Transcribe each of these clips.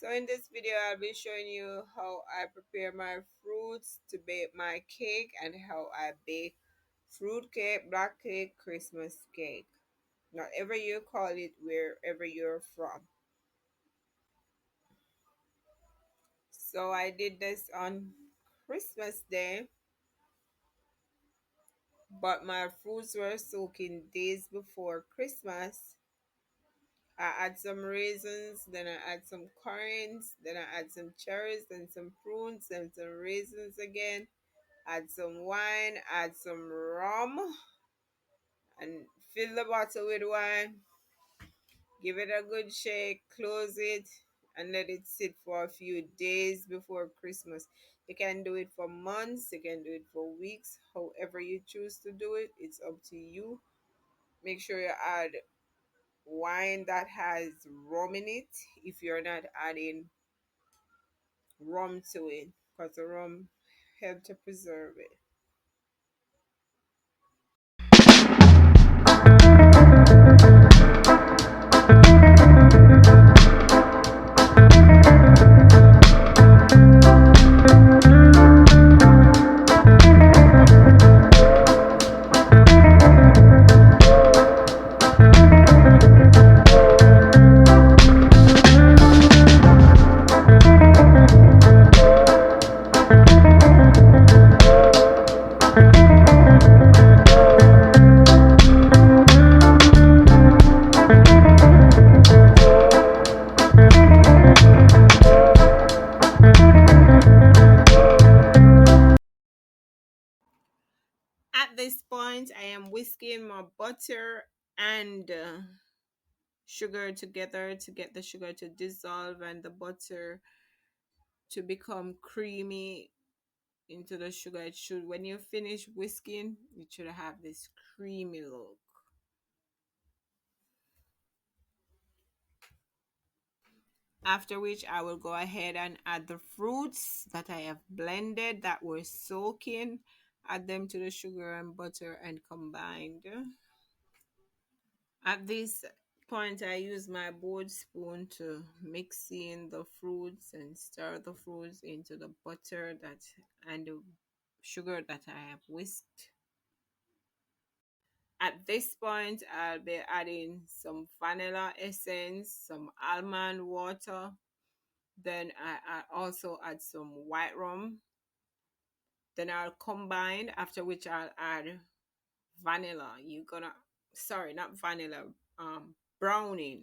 So in this video, I'll be showing you how I prepare my fruits to bake my cake and how I bake fruit cake, black cake, Christmas cake. Whatever you call it, wherever you're from. So I did this on Christmas Day, but my fruits were soaking days before Christmas. I add some raisins, then I add some currants, then I add some cherries, then some prunes, then some raisins again. Add some wine, add some rum, and fill the bottle with wine. Give it a good shake, close it, and let it sit for a few days before Christmas. You can do it for months, you can do it for weeks, however you choose to do it, it's up to you. Make sure you add wine that has rum in it if you're not adding rum to it, because the rum helps to preserve it. At this point, I am whisking my butter and sugar together to get the sugar to dissolve and the butter to become creamy into the sugar. It should, when you finish whisking, it should have this creamy look. After which, I will go ahead and add the fruits that I have blended that were soaking, add them to the sugar and butter and combined. At this point, I use my board spoon to mix in the fruits and stir the fruits into the butter that and the sugar that I have whisked. At this point, I'll be adding some vanilla essence, some almond water. Then I also add some white rum. Then I'll combine, after which I'll add vanilla. You're gonna, sorry, not vanilla, browning.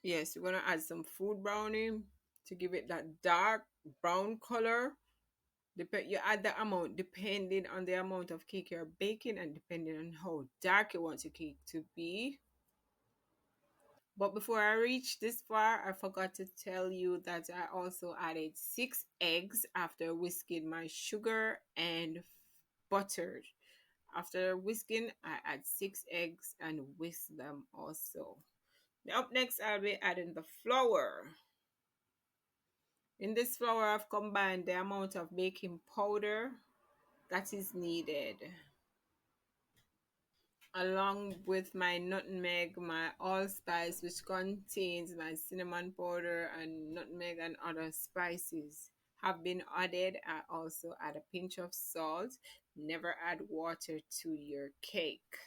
Yes, you're gonna add some food browning to give it that dark brown color. You add the amount depending on the amount of cake you're baking and depending on how dark you want your cake to be. But before I reach this far, I forgot to tell you that I also added 6 eggs after whisking my sugar and butter. After whisking, I add 6 eggs and whisk them also. Up next, I'll be adding the flour. In this flour, I've combined the amount of baking powder that is needed, along with my nutmeg, my allspice, which contains my cinnamon powder and nutmeg and other spices have been added. I also add a pinch of salt. Never add water to your cake.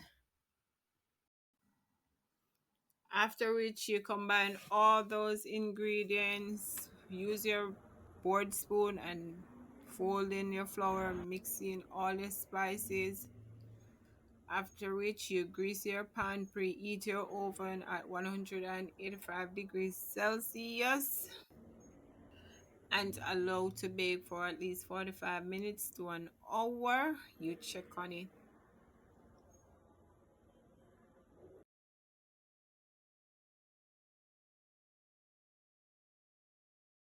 After which you combine all those ingredients, use your board spoon and fold in your flour, mix in all your spices. After which you grease your pan, preheat your oven at 185 degrees Celsius and allow to bake for at least 45 minutes to an hour. You check on it